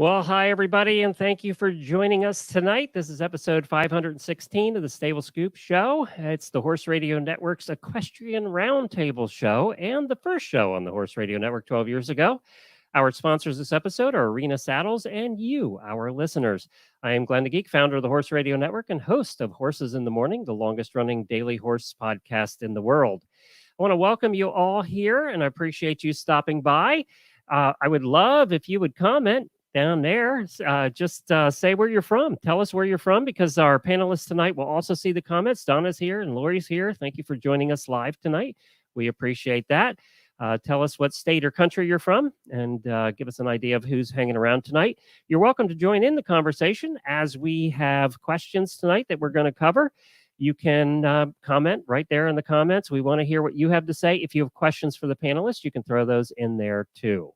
Well, hi, everybody, and thank you for joining us tonight. This is episode 516 of the Stable Scoop Show. It's the Horse Radio Network's Equestrian Roundtable show and the first show on the Horse Radio Network 12 years ago. Our sponsors this episode are Arena Saddles and you, our listeners. I am Glenn the Geek, founder of the Horse Radio Network and host of Horses in the Morning, the longest-running daily horse podcast in the world. I want to welcome you all here, and I appreciate you stopping by. I would love if you would comment down there. Just say where you're from. Tell us where you're from, because our panelists tonight will also see the comments. Donna's here and Lori's here. Thank you for joining us live tonight. We appreciate that. Tell us what state or country you're from and give us an idea of who's hanging around tonight. You're welcome to join in the conversation as we have questions tonight that we're going to cover. You can comment right there in the comments. We want to hear what you have to say. If you have questions for the panelists, you can throw those in there too.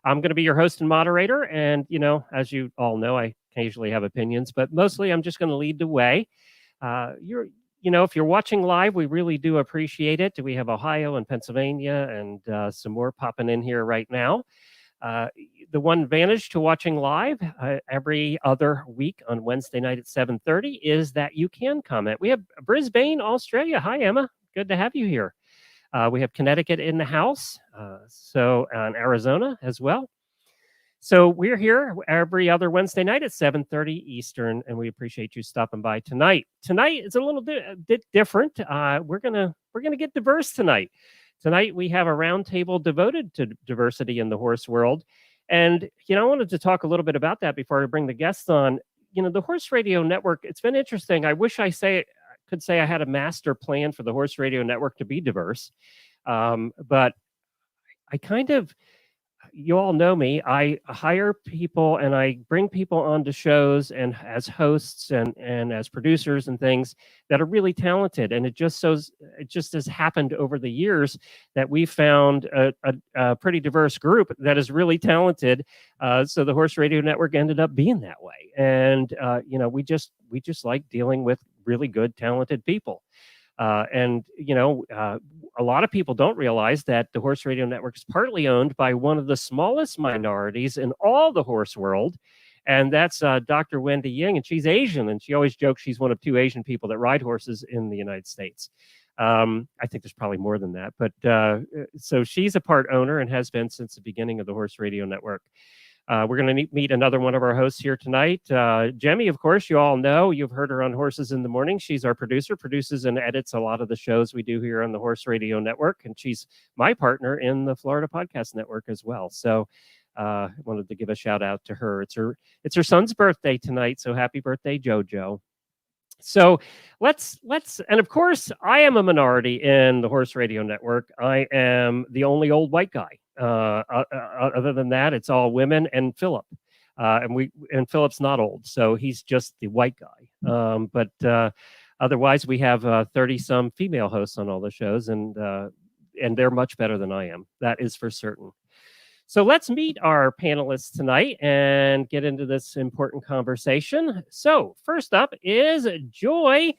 I'm going to be your host and moderator. And, as you all know, I occasionally have opinions, but mostly I'm just going to lead the way. If you're watching live, we really do appreciate it. We have Ohio and Pennsylvania and some more popping in here right now. The one advantage to watching live every other week on Wednesday night at 7:30 is that you can comment. We have Brisbane, Australia. Hi, Emma. Good to have you here. We have Connecticut in the house, and Arizona as well. So we're here every other Wednesday night at 7:30 Eastern, and we appreciate you stopping by tonight. Tonight is a little bit different. We're gonna get diverse tonight. Tonight we have a roundtable devoted to diversity in the horse world, and I wanted to talk a little bit about that before I bring the guests on. The Horse Radio Network. It's been interesting. I wish I could say I had a master plan for the Horse Radio Network to be diverse. But I you all know me, I hire people and I bring people onto shows and as hosts and as producers and things that are really talented. And it just has happened over the years that we found a pretty diverse group that is really talented. So the Horse Radio Network ended up being that way. And, we just like dealing with really good, talented people. A lot of people don't realize that the Horse Radio Network is partly owned by one of the smallest minorities in all the horse world, and that's Dr. Wendy Ying, and she's Asian, and she always jokes she's one of two Asian people that ride horses in the United States. I think there's probably more than that, but so she's a part owner and has been since the beginning of the Horse Radio Network. We're going to meet another one of our hosts here tonight. Jemmy, of course, you all know. You've heard her on Horses in the Morning. She's our producer, produces and edits a lot of the shows we do here on the Horse Radio Network. And she's my partner in the Florida Podcast Network as well. So I wanted to give a shout out to her. It's her son's birthday tonight. So happy birthday, JoJo. So and of course, I am a minority in the Horse Radio Network. I am the only old white guy. Other than that, it's all women and Philip. And Philip's not old, so he's just the white guy. But otherwise, we have 30-some female hosts on all the shows, and they're much better than I am. That is for certain. So let's meet our panelists tonight and get into this important conversation. So first up is Joy.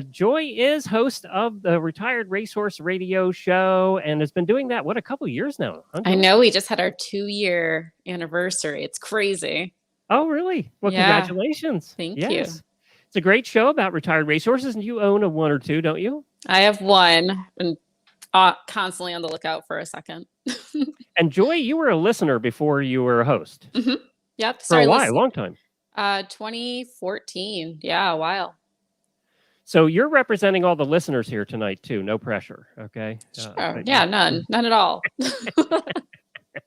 Joy is host of the Retired Racehorse radio show and has been doing that, a couple of years now? I know. We just had our 2-year anniversary. It's crazy. Oh, really? Well, Congratulations. Thank you. It's a great show about retired racehorses, and you own one or two, don't you? I have one, and constantly on the lookout for a second. And Joy, you were a listener before you were a host. Mm-hmm. Yep. For a while, a long time. 2014. Yeah, a while. So you're representing all the listeners here tonight too. No pressure. Okay. Sure. None at all.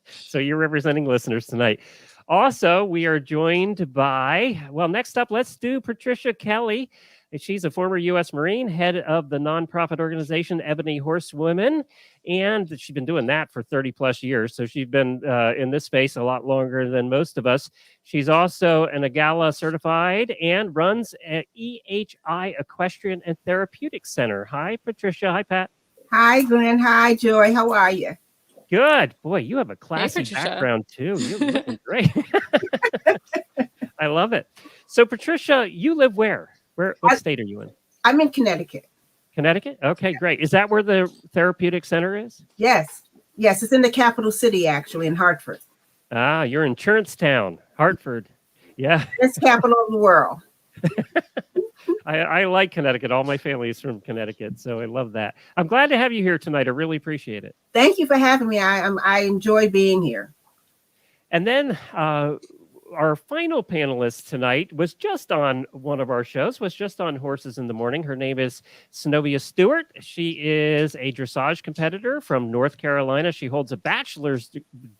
So you're representing listeners tonight. Also, we are joined by, next up, let's do Patricia Kelly. She's a former U.S. Marine, head of the nonprofit organization Ebony Horsewomen, and she's been doing that for 30 plus years. So she's been in this space a lot longer than most of us. She's also an AGALA certified and runs an EHI Equestrian and Therapeutic Center. Hi, Patricia. Hi, Pat. Hi, Glenn. Hi, Joy. How are you? Good. Boy, you have a classy background too. You're looking great. I love it. So, Patricia, you live where? What state are you in? I'm in Connecticut. Connecticut? Okay, great. Is that where the Therapeutic Center is? Yes. It's in the capital city, actually, in Hartford. Ah, you're in Insurance Town. Hartford. Yeah. It's capital of the world. I like Connecticut. All my family is from Connecticut, so I love that. I'm glad to have you here tonight. I really appreciate it. Thank you for having me. I enjoy being here. And then our final panelist tonight was just on one of our shows, was just on Horses in the Morning. Her name is Scnobia Stewart. She is a dressage competitor from North Carolina. She holds a bachelor's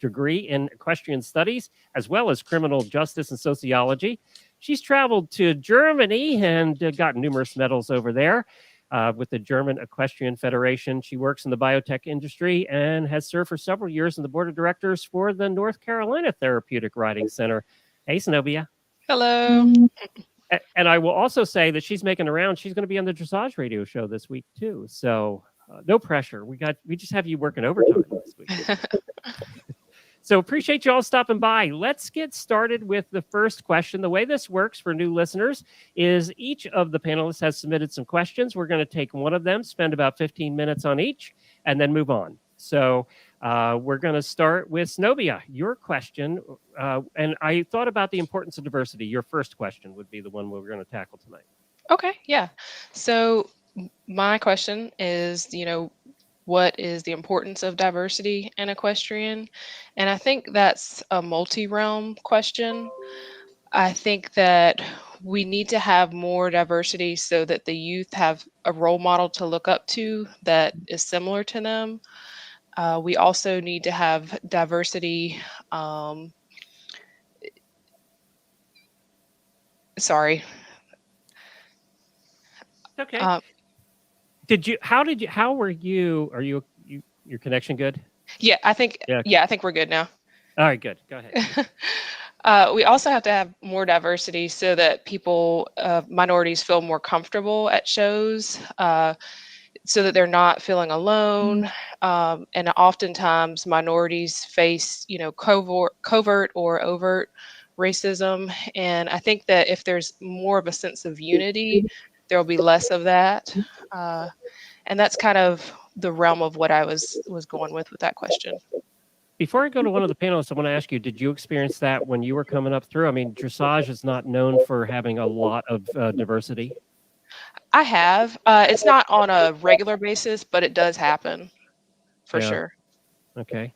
degree in equestrian studies, as well as criminal justice and sociology. She's traveled to Germany and gotten numerous medals over there with the German Equestrian Federation. She works in the biotech industry and has served for several years in the board of directors for the North Carolina Therapeutic Riding Center. Hey, Scnobia. Hello. And I will also say that she's making a round. She's going to be on the Dressage radio show this week too. So no pressure. We just have you working overtime this week. So appreciate you all stopping by. Let's get started with the first question. The way this works for new listeners is each of the panelists has submitted some questions. We're going to take one of them, spend about 15 minutes on each, and then move on. So we're going to start with Scnobia. Your question, and I thought about the importance of diversity. Your first question would be the one we're going to tackle tonight. Okay, yeah. So my question is, what is the importance of diversity in equestrian? And I think that's a multi-realm question. I think that we need to have more diversity so that the youth have a role model to look up to that is similar to them. We also need to have diversity. Sorry. Okay. How were you? Are you your connection good? Yeah, I think, Yeah. I think we're good now. All right, good. Go ahead. We also have to have more diversity so that people, minorities feel more comfortable at shows, so that they're not feeling alone. And oftentimes minorities face, covert or overt racism. And I think that if there's more of a sense of unity, there will be less of that. And that's kind of the realm of what I was going with that question. Before I go to one of the panelists, I want to ask you, did you experience that when you were coming up through? I mean, dressage is not known for having a lot of diversity. I have. It's not on a regular basis, but it does happen for sure. Okay.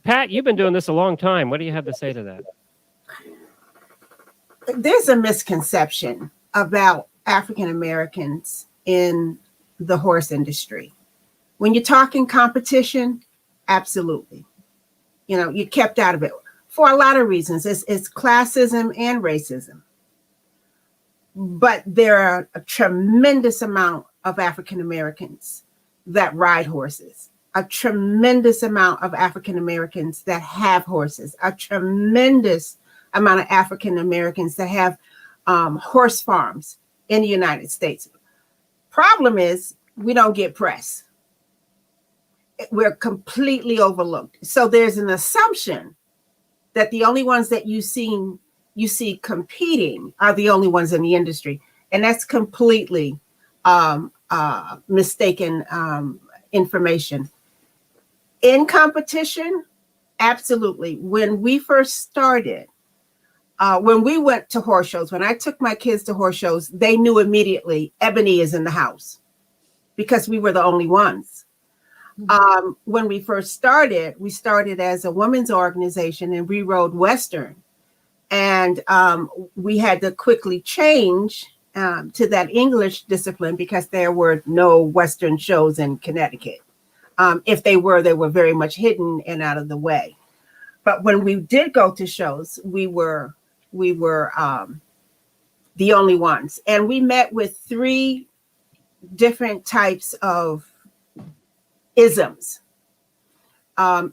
Pat, you've been doing this a long time. What do you have to say to that? There's a misconception about African Americans in the horse industry. When you're talking competition, absolutely. You're kept out of it for a lot of reasons. It's classism and racism. But there are a tremendous amount of African Americans that ride horses, a tremendous amount of African Americans that have horses, a tremendous amount of African Americans that have horse farms in the United States. Problem is, we don't get press. We're completely overlooked. So there's an assumption that the only ones that you see competing are the only ones in the industry. And that's completely mistaken information. In competition, absolutely. When we first started, when we went to horse shows, when I took my kids to horse shows, they knew immediately Ebony is in the house because we were the only ones. When we first started, we started as a women's organization and we rode Western. And we had to quickly change to that English discipline because there were no Western shows in Connecticut. If they were very much hidden and out of the way. But when we did go to shows, we were the only ones. And we met with 3 different types of isms.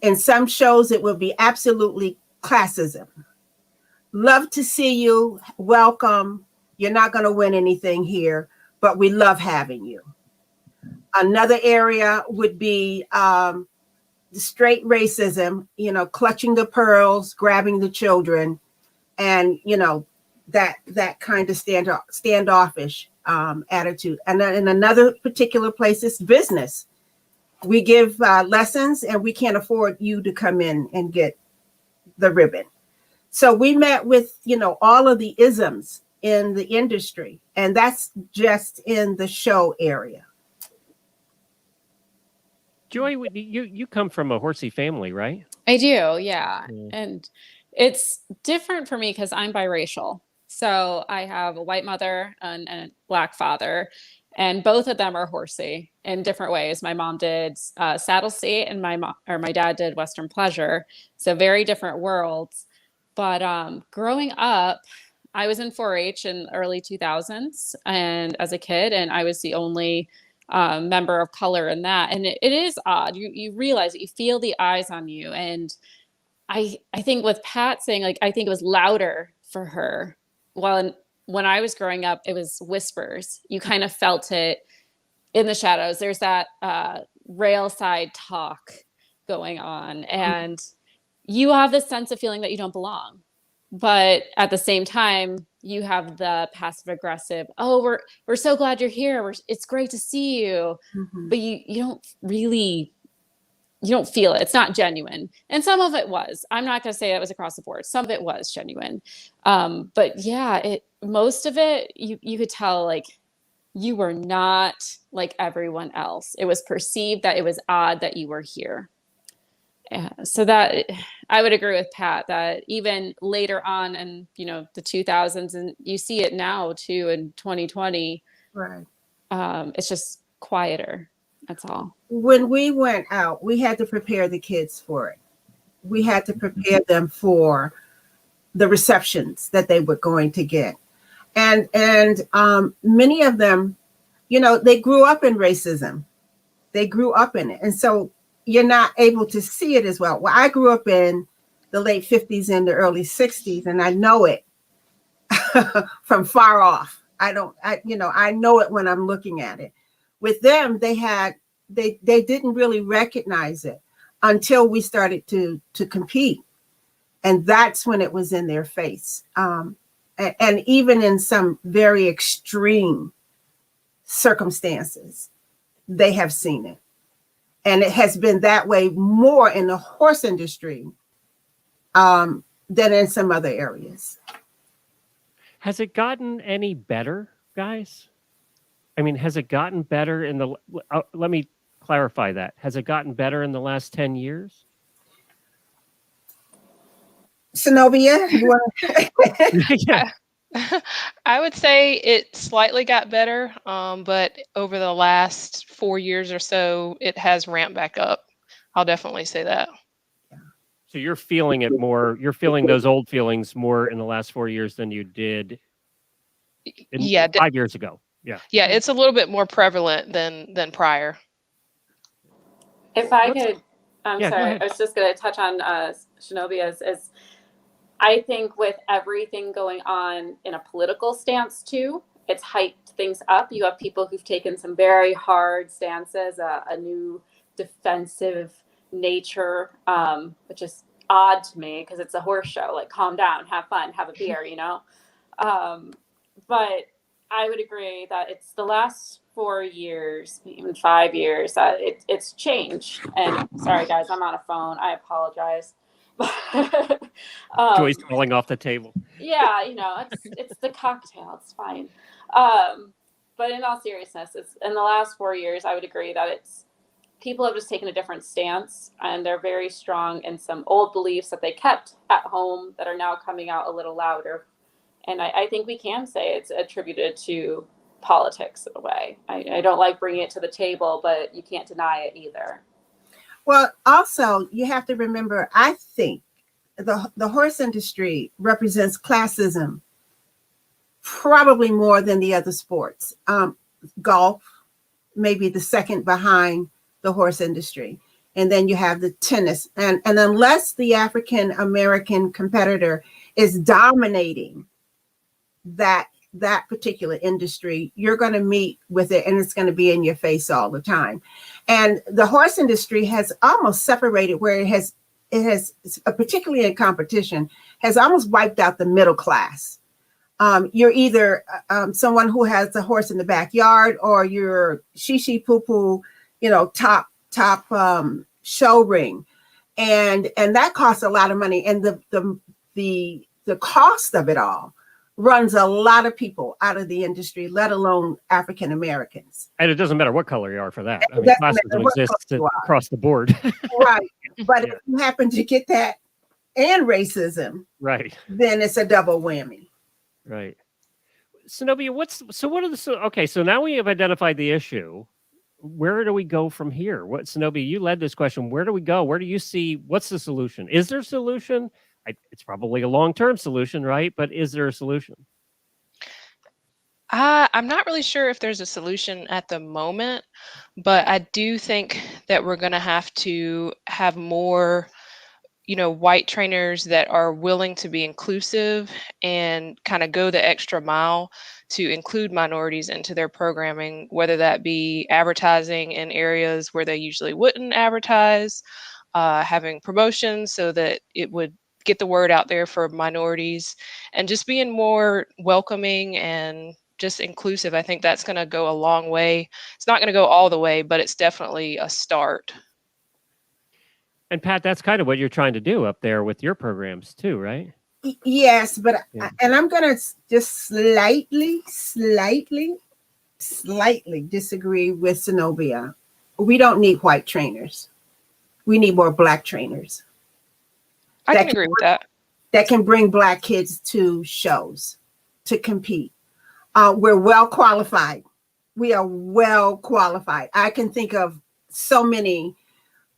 In some shows, it will be absolutely classism. Love to see you. Welcome. You're not going to win anything here, but we love having you. Another area would be the straight racism, clutching the pearls, grabbing the children, and, that kind of standoffish attitude. And then in another particular place, it's business. We give lessons and we can't afford you to come in and get the ribbon. So we met with, all of the isms in the industry, and that's just in the show area. Joy, you come from a horsey family, right? I do, yeah. Yeah. And it's different for me because I'm biracial. So I have a white mother and a black father, and both of them are horsey in different ways. My mom did Saddle State, and my dad did Western Pleasure. So very different worlds. But growing up, I was in 4-H in early 2000s, and as a kid, and I was the only member of color in that. And it is odd. You realize it, you feel the eyes on you. And I think with Pat saying, like, I think it was louder for her. Well, when I was growing up, it was whispers. You kind of felt it in the shadows. There's that rail side talk going on. And you have this sense of feeling that you don't belong. But at the same time, you have the passive aggressive, oh, we're so glad you're here. It's great to see you. Mm-hmm. But you don't really, you don't feel it. It's not genuine. And some of it was. I'm not going to say it was across the board. Some of it was genuine. But yeah, most of it, you could tell, like, you were not like everyone else. It was perceived that it was odd that you were here. Yeah, so that I would agree with Pat that even later on in the 2000s, and you see it now too in 2020, Right. It's just quieter. That's all. When we went out, we had to prepare the kids for it. We had to prepare them for the receptions that they were going to get, and many of them, they grew up in racism. They grew up in it, and so you're not able to see it as well. Well, I grew up in the late 50s and the early 60s, and I know it from far off. I know it when I'm looking at it. With them, they didn't really recognize it until we started to compete. And that's when it was in their face. And even in some very extreme circumstances, they have seen it. And it has been that way more in the horse industry than in some other areas. Has it gotten any better, guys? I mean, has it gotten better in the... let me clarify that. Has it gotten better in the last 10 years? Scnobia, you want Yeah. I would say it slightly got better, but over the last 4 years or so, it has ramped back up. I'll definitely say that. So you're feeling it more. You're feeling those old feelings more in the last 4 years than you did Yeah, 5 years ago. Yeah. yeah, it's a little bit more prevalent than prior. If I could, I'm Yeah, go sorry, ahead. I was just going to touch on Scnobia's. I think with everything going on in a political stance too, it's hyped things up. You have people who've taken some very hard stances, a new defensive nature, which is odd to me because it's a horse show. Like, calm down, have fun, have a beer, But I would agree that it's the last 4 years, even 5 years, that it's changed. And sorry, guys, I'm on a phone. I apologize. Joy's falling off the table. Yeah, it's the cocktail. It's fine. But in all seriousness, it's in the last 4 years, I would agree that people have just taken a different stance, and they're very strong in some old beliefs that they kept at home that are now coming out a little louder. And I think we can say it's attributed to politics in a way. I don't like bringing it to the table, but you can't deny it either. Well, also, you have to remember, I think the horse industry represents classism probably more than the other sports. Golf, maybe the second behind the horse industry. And then you have the tennis. And unless the African American competitor is dominating that particular industry, you're going to meet with it, and it's going to be in your face all the time. And the horse industry has almost separated, where it has particularly in competition, has almost wiped out the middle class. You're either someone who has a horse in the backyard, or you're she poo poo, top show ring, and that costs a lot of money. And the the cost of it all runs a lot of people out of the industry, let alone African Americans. And it doesn't matter what color you are for that. I mean, Doesn't classism matter what exists color you are. across the board. Right. But Yeah. if you happen to get that and racism, Right. then it's a double whammy. Right. Scnobia, what are okay, so now we have identified the issue. Where do we go from here? Scnobia, you led this question. Where do we go? Where do you see, what's the solution? Is there a solution? It's probably a long-term solution, right? But is there a solution? I'm not really sure if there's a solution at the moment, but I do think that we're going to have to have more, white trainers that are willing to be inclusive and kind of go the extra mile to include minorities into their programming, whether that be advertising in areas where they usually wouldn't advertise, having promotions so that it would get the word out there for minorities, and just being more welcoming and just inclusive. I think that's going to go a long way. It's not going to go all the way, but it's definitely a start. And Pat, that's kind of what you're trying to do up there with your programs too, right? Yes, but Yeah. and I'm going to just slightly disagree with Scnobia. We don't need white trainers. We need more Black trainers. I can agree with that. That can bring Black kids to shows to compete. We're well qualified. We are well qualified. I can think of so many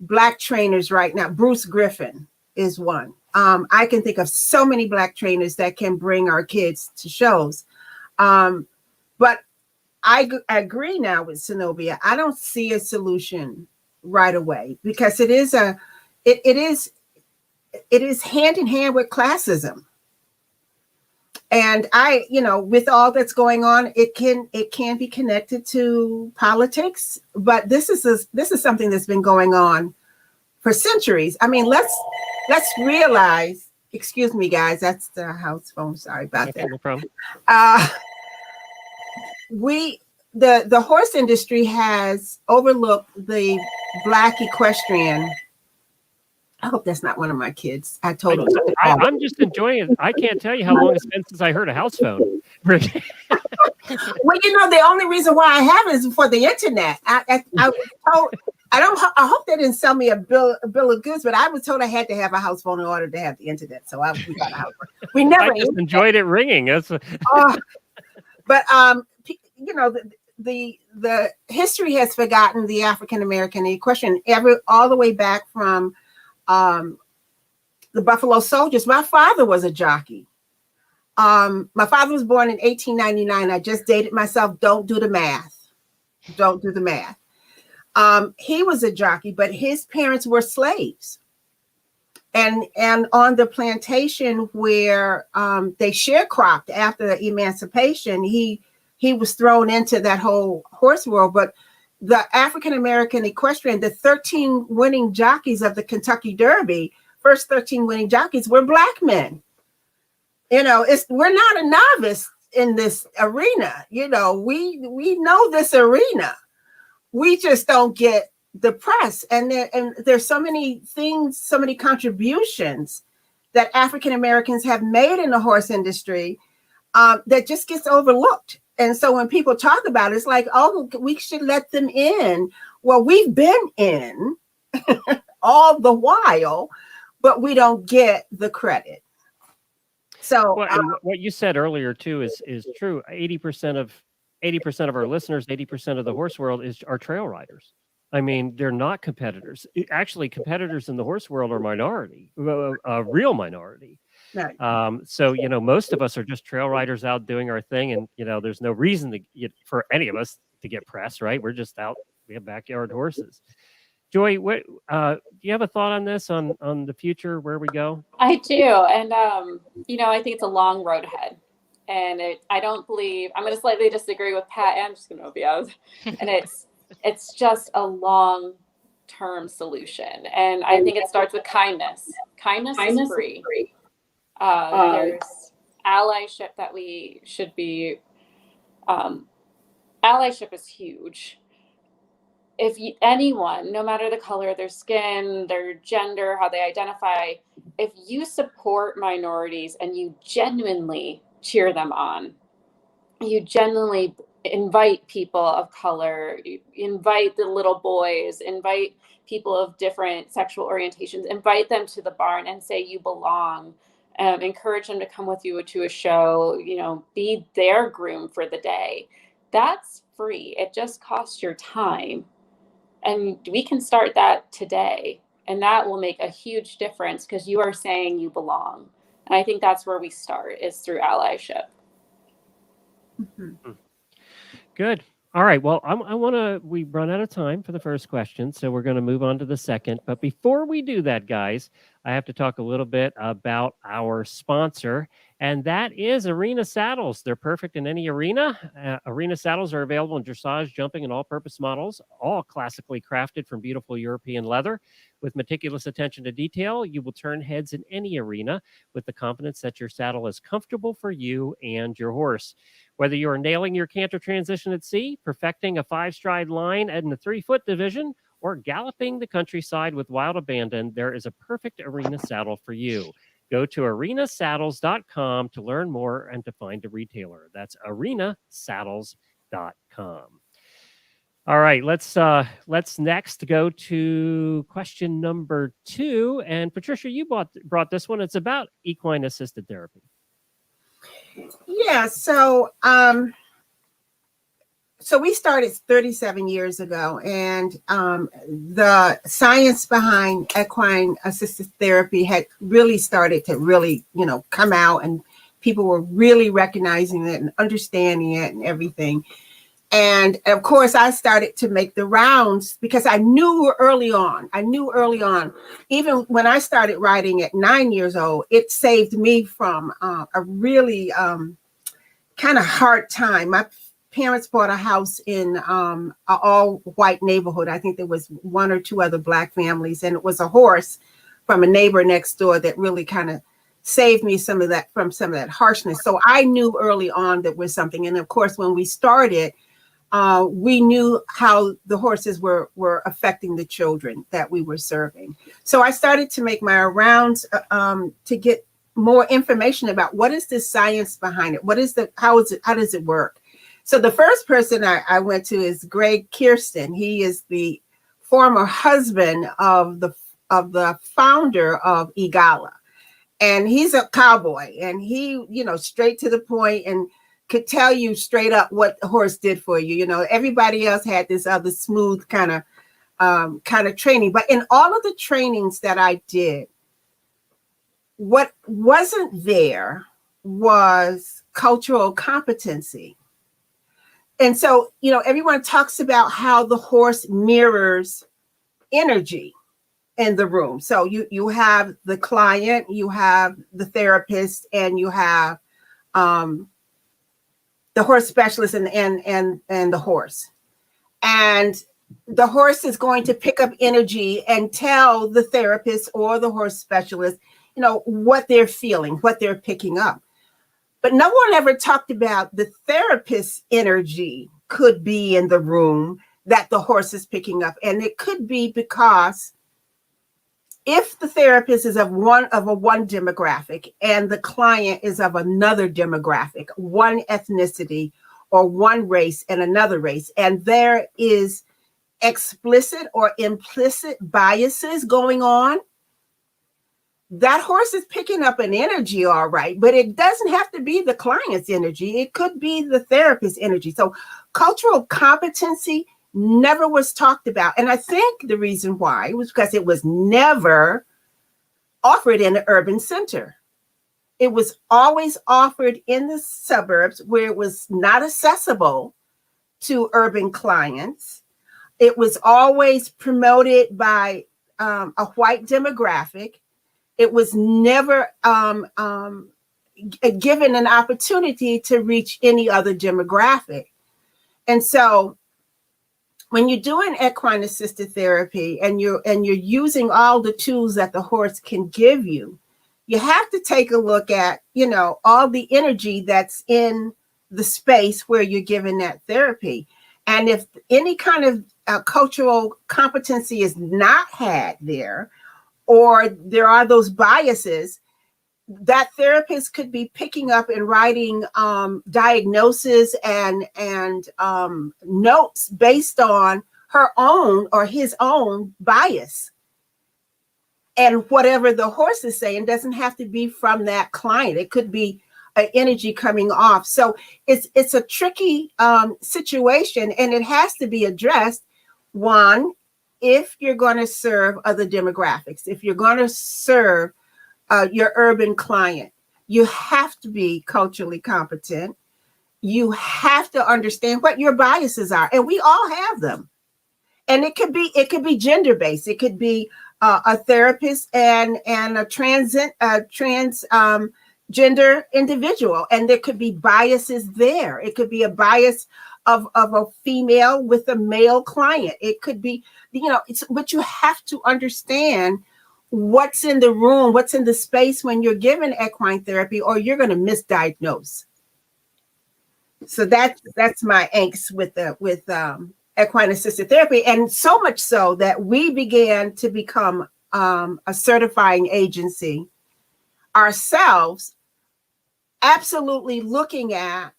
Black trainers right now. Bruce Griffin is one. I can think of so many Black trainers that can bring our kids to shows. But I agree now with Scnobia. I don't see a solution right away because it is hand in hand with classism. And with all that's going on, it can be connected to politics, but this is something that's been going on for centuries. I mean, let's realize, excuse me, guys, that's the house phone. Sorry about that. No problem. The horse industry has overlooked the Black equestrian. I hope that's not one of my kids. I'm just enjoying it. I can't tell you how long it's been since I heard a house phone. Well, the only reason why I have it is for the internet. I was told, I hope they didn't sell me a bill of goods, but I was told I had to have a house phone in order to have the internet. So we got a house phone. We never. I just enjoyed it ringing. But the history has forgotten the African American equestrian all the way back from the Buffalo Soldiers. My father was a jockey. My father was born in 1899. I just dated myself. Don't do the math. He was a jockey, but his parents were slaves. And on the plantation where they sharecropped after the emancipation, he was thrown into that whole horse world. But the African American equestrian, the 13 winning jockeys of the Kentucky Derby, first 13 winning jockeys were Black men. We're not a novice in this arena. We know this arena. We just don't get the press. And there's so many things, so many contributions that African Americans have made in the horse industry that just gets overlooked. And so when people talk about it, it's like, oh, we should let them in. Well, we've been in all the while, but we don't get the credit. So what you said earlier too is true. 80% of our listeners, 80% of the horse world are trail riders. I mean, they're not competitors. Actually, competitors in the horse world are minority, a real minority. Right. So most of us are just trail riders out doing our thing, and there's no reason for any of us to get press, right? We're just out. We have backyard horses. Joy, what do you have a thought on this, on the future, where we go? I do, and I think it's a long road ahead, and I don't believe I'm going to slightly disagree with Pat and Scnobia, and it's just a long-term solution, and I think it starts with kindness. Kindness is free. There's allyship that we should be. Allyship is huge. anyone, no matter the color of their skin, their gender, how they identify, if you support minorities and you genuinely cheer them on, you genuinely invite people of color, you invite the little boys, invite people of different sexual orientations, invite them to the barn and say you belong. Encourage them to come with you to a show, be their groom for the day. That's free. It just costs your time. And we can start that today. And that will make a huge difference because you are saying you belong. And I think that's where we start, is through allyship. Mm-hmm. Good. All right. Well, we run out of time for the first question, so we're going to move on to the second. But before we do that, guys, I have to talk a little bit about our sponsor, and that is Arena Saddles. They're perfect in any arena. Arena Saddles are available in dressage, jumping, and all-purpose models, all classically crafted from beautiful European leather. With meticulous attention to detail, you will turn heads in any arena with the confidence that your saddle is comfortable for you and your horse. Whether you are nailing your canter transition at sea, perfecting a 5-stride line in the 3-foot division, or galloping the countryside with wild abandon, there is a perfect arena saddle for you. Go to arenasaddles.com to learn more and to find a retailer. That's arenasaddles.com. All right, let's next go to question number 2. And Patricia, you brought this one. It's about equine assisted therapy. Yeah, so we started 37 years ago, and the science behind equine assisted therapy had really started to come out, and people were really recognizing it and understanding it and everything. And of course, I started to make the rounds because I knew early on, even when I started riding at 9 years old, it saved me from a really kind of hard time. My parents bought a house in an all-white neighborhood. I think there was 1 or 2 other Black families, and it was a horse from a neighbor next door that really kind of saved me some of that harshness. So I knew early on that was something. And of course, when we started, we knew how the horses were affecting the children that we were serving. So I started to make my rounds to get more information about what is the science behind it. How does it work? So the first person I went to is Greg Kirsten. He is the former husband of the founder of Igala. And he's a cowboy, and he, straight to the point, and could tell you straight up what the horse did for you. Everybody else had this other smooth kind of training. But in all of the trainings that I did, what wasn't there was cultural competency. And so, everyone talks about how the horse mirrors energy in the room. So you have the client, you have the therapist, and you have the horse specialist and the horse. And the horse is going to pick up energy and tell the therapist or the horse specialist, what they're feeling, what they're picking up. But no one ever talked about the therapist's energy could be in the room that the horse is picking up. And it could be because if the therapist is of one demographic and the client is of another demographic, one ethnicity or one race and another race, and there is explicit or implicit biases going on, that horse is picking up an energy, all right, but it doesn't have to be the client's energy. It could be the therapist's energy. So cultural competency never was talked about. And I think the reason why was because it was never offered in an urban center. It was always offered in the suburbs where it was not accessible to urban clients. It was always promoted by a white demographic. It was never given an opportunity to reach any other demographic. And so when you're doing equine assisted therapy and you're using all the tools that the horse can give you, you have to take a look at, all the energy that's in the space where you're giving that therapy. And if any kind of cultural competency is not had there, or there are those biases, that therapist could be picking up and writing diagnosis and notes based on her own or his own bias. And whatever the horse is saying doesn't have to be from that client. It could be an energy coming off. So it's a tricky situation, and it has to be addressed. One, if you're going to serve other demographics, if you're going to serve your urban client, you have to be culturally competent. You have to understand what your biases are, and we all have them. And it could be gender based. It could be a therapist and a gender individual, and there could be biases there. It could be a bias of a female with a male client. It could be, but you have to understand what's in the room, what's in the space when you're given equine therapy, or you're going to misdiagnose. So that's my angst with equine assisted therapy, and so much so that we began to become a certifying agency ourselves, absolutely looking at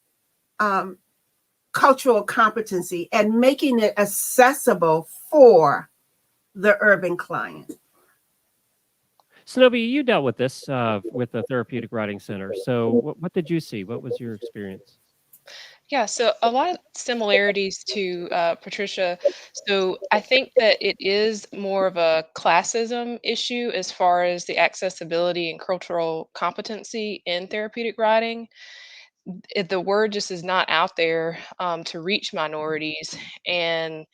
cultural competency and making it accessible for the urban client. Scnobia, you dealt with this with the Therapeutic Riding Center. So what did you see? What was your experience? Yeah, so a lot of similarities to Patricia. So I think that it is more of a classism issue as far as the accessibility and cultural competency in therapeutic riding. The word just is not out there to reach minorities, and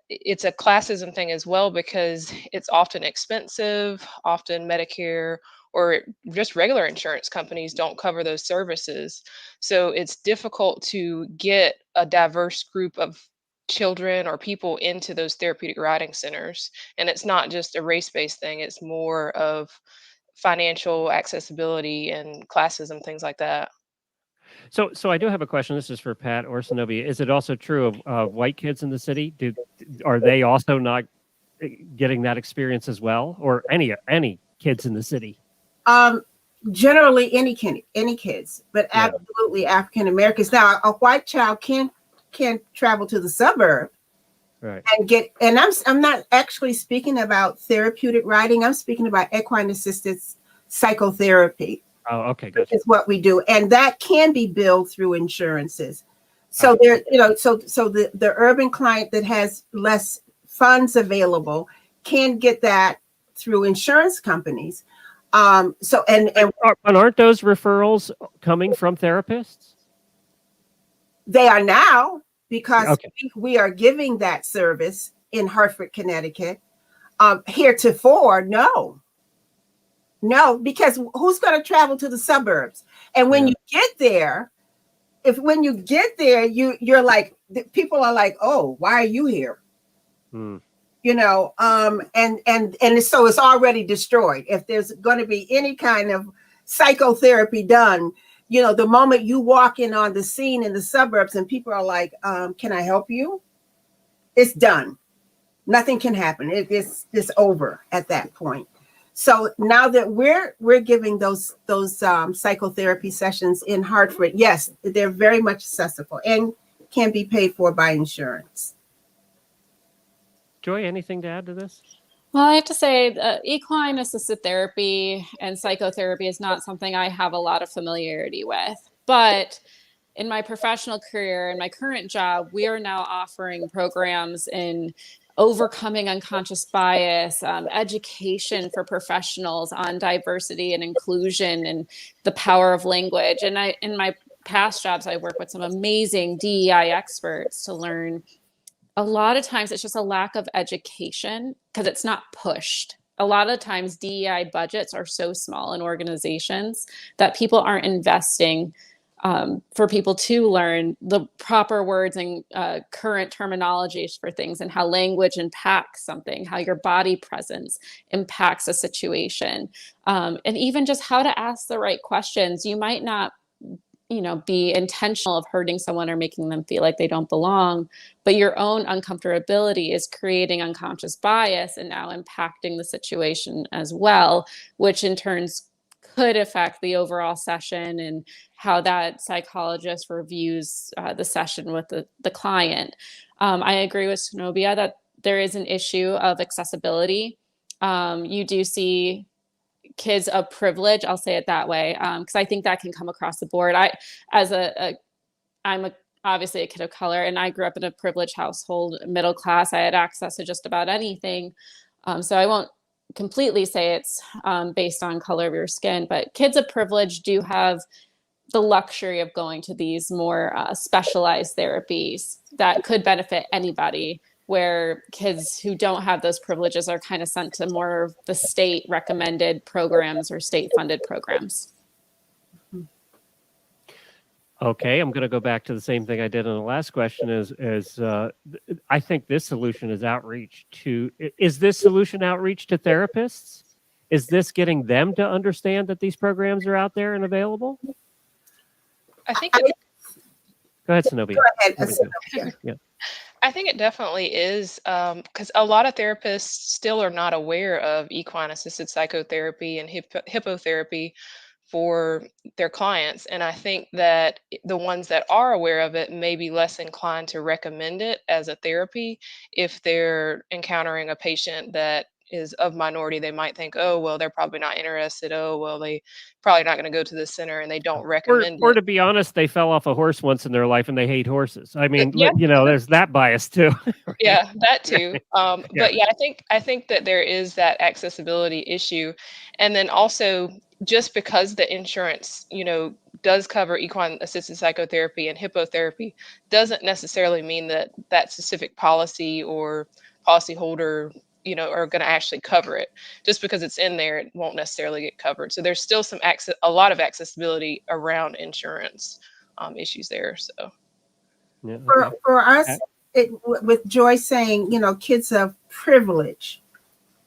it's a classism thing as well because it's often expensive, often Medicare or just regular insurance companies don't cover those services. So it's difficult to get a diverse group of children or people into those therapeutic riding centers. And it's not just a race-based thing, it's more of financial accessibility and classism, things like that. So I do have a question. This is for Pat or Scnobia. Is it also true of white kids in the city? Are they also not getting that experience as well, or any kids in the city? Generally, any kids, but absolutely African Americans. Now, a white child can travel to the suburb, right, and I'm not actually speaking about therapeutic riding. I'm speaking about equine assisted psychotherapy. Oh, okay, gotcha. Is what we do, and that can be billed through insurances. So there, so the urban client that has less funds available can get that through insurance companies. So and aren't those referrals coming from therapists? They are now, because we are giving that service in Hartford, Connecticut. Heretofore, no, because who's going to travel to the suburbs? And when you get there, you're like, people are like, oh, why are you here? And so it's already destroyed. If there's going to be any kind of psychotherapy done, the moment you walk in on the scene in the suburbs and people are like, can I help you? It's done. Nothing can happen. It's over at that point. So now that we're giving those psychotherapy sessions in Hartford, yes, they're very much accessible and can be paid for by insurance. Joy, anything to add to this? Well, I have to say equine assisted therapy and psychotherapy is not something I have a lot of familiarity with. But in my professional career, in my current job, we are now offering programs in overcoming unconscious bias, education for professionals on diversity and inclusion and the power of language. And in my past jobs, I work with some amazing DEI experts to learn. A lot of times it's just a lack of education because it's not pushed. A lot of times DEI budgets are so small in organizations that people aren't investing for people to learn the proper words and current terminologies for things, and how language impacts something, how your body presence impacts a situation, and even just how to ask the right questions. You might not be intentional of hurting someone or making them feel like they don't belong, but your own uncomfortability is creating unconscious bias and now impacting the situation as well, which in turns could affect the overall session and how that psychologist reviews the session with the client. I agree with Scnobia that there is an issue of accessibility. You do see kids of privilege, I'll say it that way, because I think that can come across the board. I'm obviously a kid of color, and I grew up in a privileged household, middle class. I had access to just about anything. So I won't completely say it's based on color of your skin, but kids of privilege do have the luxury of going to these more specialized therapies that could benefit anybody, where kids who don't have those privileges are kind of sent to more of the state recommended programs or state funded programs. Okay, I'm going to go back to the same thing I did in the last question is I think this solution is outreach to, is this solution outreach to therapists? Is this getting them to understand that these programs are out there and available? I think Go ahead, Scnobia. Go ahead, Scnobia. Yeah. I think it definitely is, because a lot of therapists still are not aware of equine assisted psychotherapy and hippotherapy for their clients. And I think that the ones that are aware of it may be less inclined to recommend it as a therapy if they're encountering a patient that is of minority. They might think, oh, well, they're probably not interested. Oh, well, they probably not going to go to the center, and they don't recommend Or it. to be honest, they fell off a horse once in their life and they hate horses. I mean, Yeah. there's that bias too. Right? Yeah, that too. Yeah. But yeah, I think that there is that accessibility issue. And then also, just because the insurance, does cover equine assisted psychotherapy and hippotherapy doesn't necessarily mean that that specific policy or policyholder, are going to actually cover it. Just because it's in there, it won't necessarily get covered. So there's still a lot of accessibility around insurance issues there. So Yeah, For us, with Joy saying, kids of privilege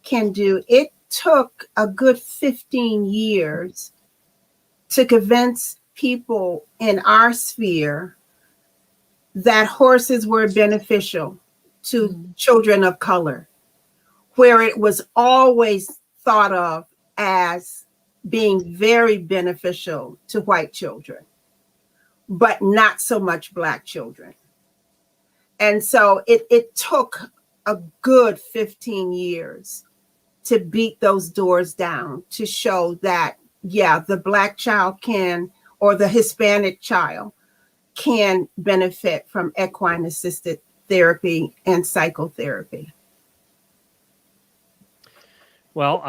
can do, it took a good 15 years to convince people in our sphere that horses were beneficial to children of color, where it was always thought of as being very beneficial to white children, but not so much Black children. And so it took a good 15 years to beat those doors down, to show that, yeah, the Black child can, or the Hispanic child can benefit from equine assisted therapy and psychotherapy. Well,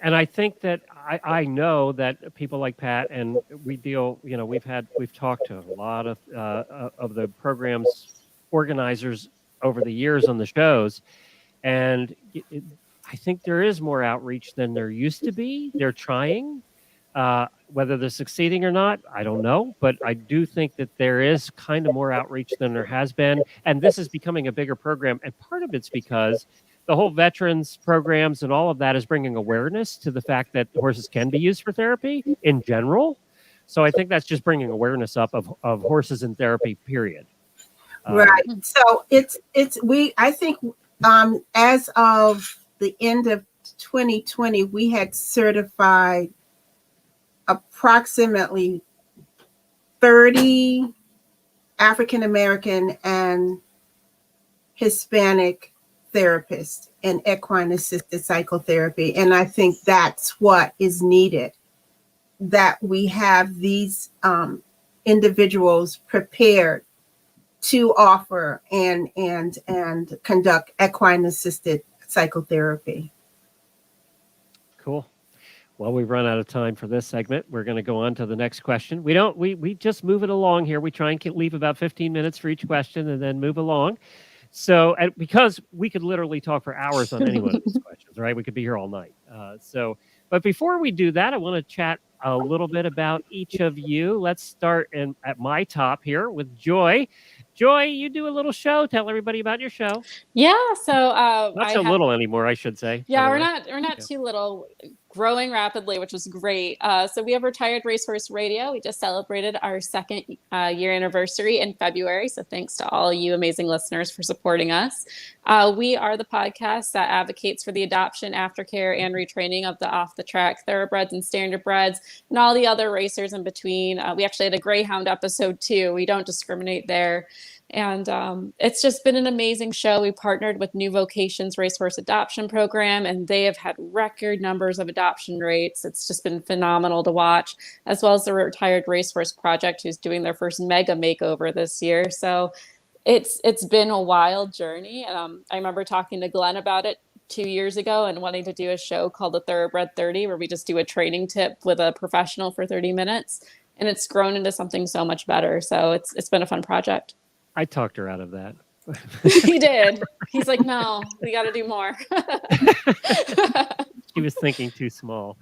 and I think that I know that people like Pat and we deal, we've talked to a lot of the program's organizers over the years on the shows, and I think there is more outreach than there used to be. They're trying. Whether they're succeeding or not, I don't know. But I do think that there is kind of more outreach than there has been. And this is becoming a bigger program. And part of it's because the whole veterans programs and all of that is bringing awareness to the fact that horses can be used for therapy in general. So I think that's just bringing awareness up of horses in therapy, period. Right. So I think as of the end of 2020, we had certified approximately 30 African American and Hispanic therapists in equine assisted psychotherapy. And I think that's what is needed, that we have these individuals prepared to offer and conduct equine assisted psychotherapy. Cool. Well, we've run out of time for this segment. We're going to go on to the next question. We just move it along here. We try and leave about 15 minutes for each question and then move along. So, because we could literally talk for hours on any one of these questions, right? We could be here all night. But before we do that, I want to chat a little bit about each of you. Let's start at my top here with Joy. Joy, you do a little show. Tell everybody about your show. Yeah, so Not so little anymore, I should say. Yeah, we're not too little. growing rapidly, which was great. So we have Retired Racehorse Radio. We just celebrated our second year anniversary in February. So thanks to all you amazing listeners for supporting us. We are the podcast that advocates for the adoption, aftercare, and retraining of the off-the-track thoroughbreds and standardbreds and all the other racers in between. We actually had a Greyhound episode too. We don't discriminate there. And it's just been an amazing show. We partnered with New Vocations Racehorse Adoption Program, and they have had record numbers of adoption rates. It's just been phenomenal to watch, as well as the Retired Racehorse Project, who's doing their first mega makeover this year. So it's been a wild journey. I remember talking to Glenn about it 2 years ago and wanting to do a show called the Thoroughbred 30, where we just do a training tip with a professional for 30 minutes. And it's grown into something so much better. So it's been a fun project. I talked her out of that. He did. He's like, no, we got to do more. She was thinking too small.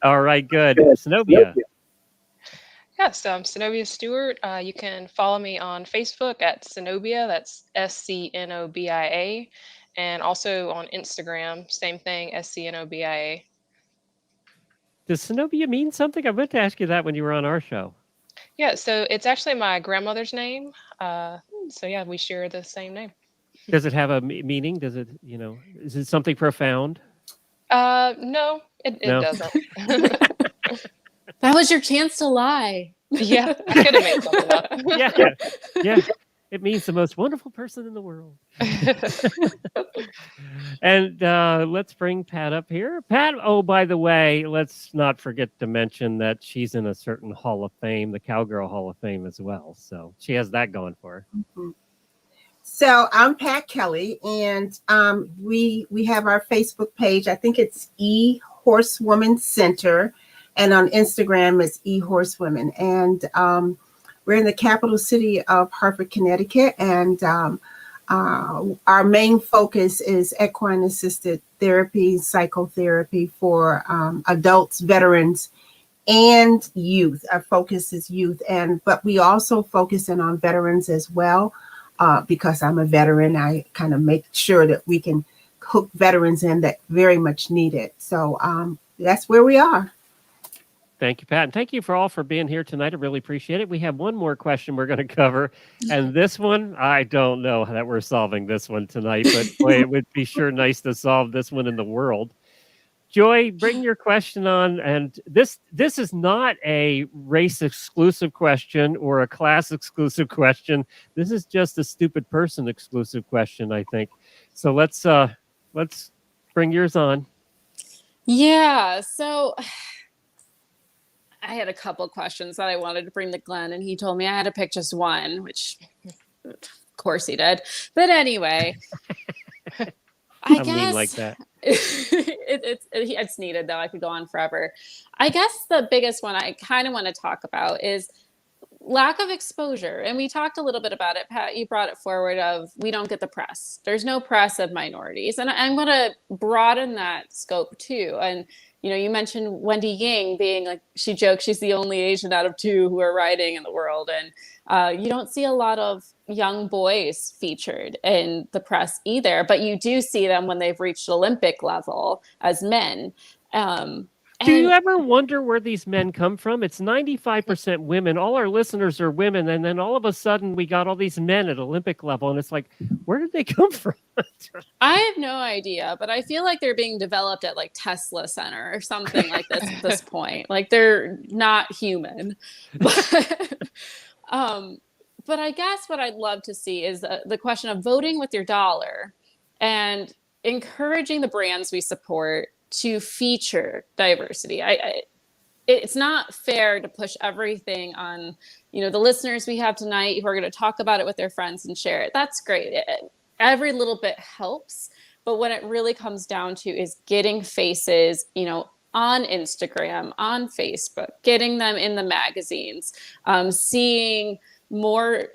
All right, good. Scnobia. Yes, Scnobia Stewart. You can follow me on Facebook at Scnobia. That's SCNOBIA. And also on Instagram, same thing, SCNOBIA. Does Scnobia mean something? I meant to ask you that when you were on our show. Yeah, so it's actually my grandmother's name. So yeah, we share the same name. Does it have a meaning? Does it, is it something profound? No, it doesn't. That was your chance to lie. Yeah, I could have made something up. Yeah. It means the most wonderful person in the world. And let's bring Pat up here. Pat, oh, by the way, let's not forget to mention that she's in a certain Hall of Fame, the Cowgirl Hall of Fame as well. So she has that going for her. Mm-hmm. So I'm Pat Kelly, and we have our Facebook page. I think it's Horsewoman Center, and on Instagram it's Horsewomen. And we're in the capital city of Hartford, Connecticut, and our main focus is equine assisted therapy, psychotherapy for adults, veterans, and youth. Our focus is youth, but we also focus in on veterans as well. Because I'm a veteran, I kind of make sure that we can hook veterans in that very much need it. So that's where we are. Thank you, Pat. And thank you for being here tonight. I really appreciate it. We have one more question we're going to cover. And this one, I don't know that we're solving this one tonight, but boy, it would be sure nice to solve this one in the world. Joy, bring your question on. And this is not a race exclusive question or a class exclusive question. This is just a stupid person exclusive question, I think. So let's bring yours on. Yeah. So I had a couple questions that I wanted to bring to Glenn, and he told me I had to pick just one, which of course he did. But anyway, I guess mean like that. It's needed, though. I could go on forever. I guess the biggest one I kind of want to talk about is lack of exposure. And we talked a little bit about it. Pat, you brought it forward of we don't get the press. There's no press of minorities. And I'm going to broaden that scope too. And you mentioned Wendy Ying being like, she jokes she's the only Asian out of 2 who are riding in the world. And you don't see a lot of young boys featured in the press either, but you do see them when they've reached Olympic level as men. Do you ever wonder where these men come from? It's 95% women. All our listeners are women. And then all of a sudden we got all these men at Olympic level. And it's like, where did they come from? I have no idea, but I feel like they're being developed at like Tesla Center or something like this at this point. Like they're not human. But I guess what I'd love to see is the question of voting with your dollar and encouraging the brands we support to feature diversity. It's not fair to push everything on, the listeners we have tonight who are going to talk about it with their friends and share it. That's great. Every little bit helps. But what it really comes down to is getting faces, on Instagram, on Facebook, getting them in the magazines, seeing more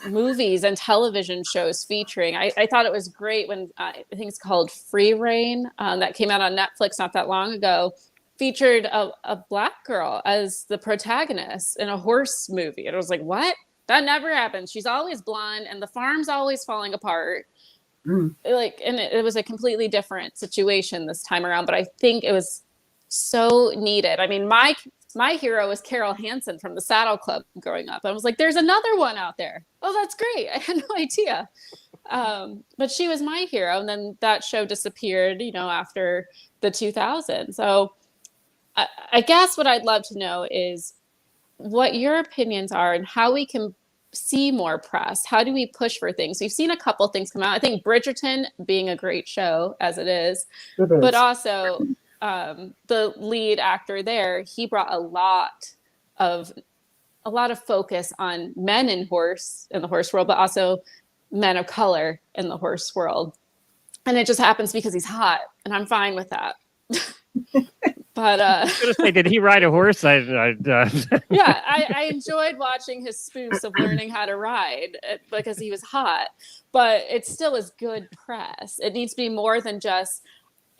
movies and television shows featuring. I thought it was great when I think it's called Free Reign that came out on Netflix not that long ago, featured a Black girl as the protagonist in a horse movie. And I was like, what? That never happens. She's always blonde and the farm's always falling apart. like, and it was a completely different situation this time around, but I think it was so needed. I mean, my hero was Carol Hansen from the Saddle Club growing up. I was like, there's another one out there. Oh, that's great. I had no idea. But she was my hero. And then that show disappeared, after the 2000s. So I guess what I'd love to know is what your opinions are and how we can see more press. How do we push for things? We've seen a couple things come out. I think Bridgerton being a great show as it is. But also the lead actor there, he brought a lot of focus on men in the horse world, but also men of color in the horse world. And it just happens because he's hot, and I'm fine with that. But I was gonna say, did he ride a horse? Yeah, I enjoyed watching his spoofs of learning how to ride because he was hot. But it still is good press. It needs to be more than just,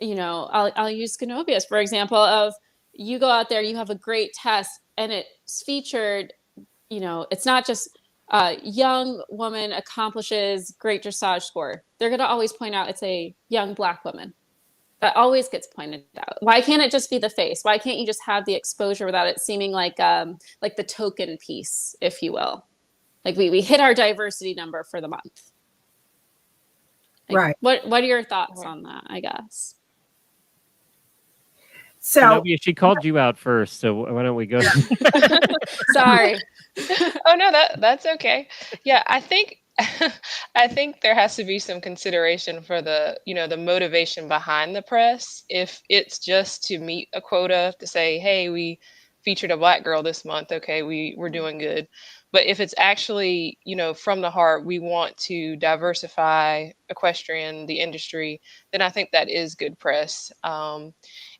I'll use Scnobia for example. Of you go out there, you have a great test, and it's featured. It's not just young woman accomplishes great dressage score. They're going to always point out it's a young Black woman. That always gets pointed out. Why can't it just be the face? Why can't you just have the exposure without it seeming like the token piece, if you will? Like we hit our diversity number for the month. Like, right. What are your thoughts on that, I guess? So Scnobia, she called you out first, so why don't we go? Sorry. Oh no, that's okay. Yeah, I think there has to be some consideration for the motivation behind the press. If it's just to meet a quota to say, hey, we featured a Black girl this month, okay, we're doing good. But if it's actually, from the heart, we want to diversify equestrian, the industry, then I think that is good press.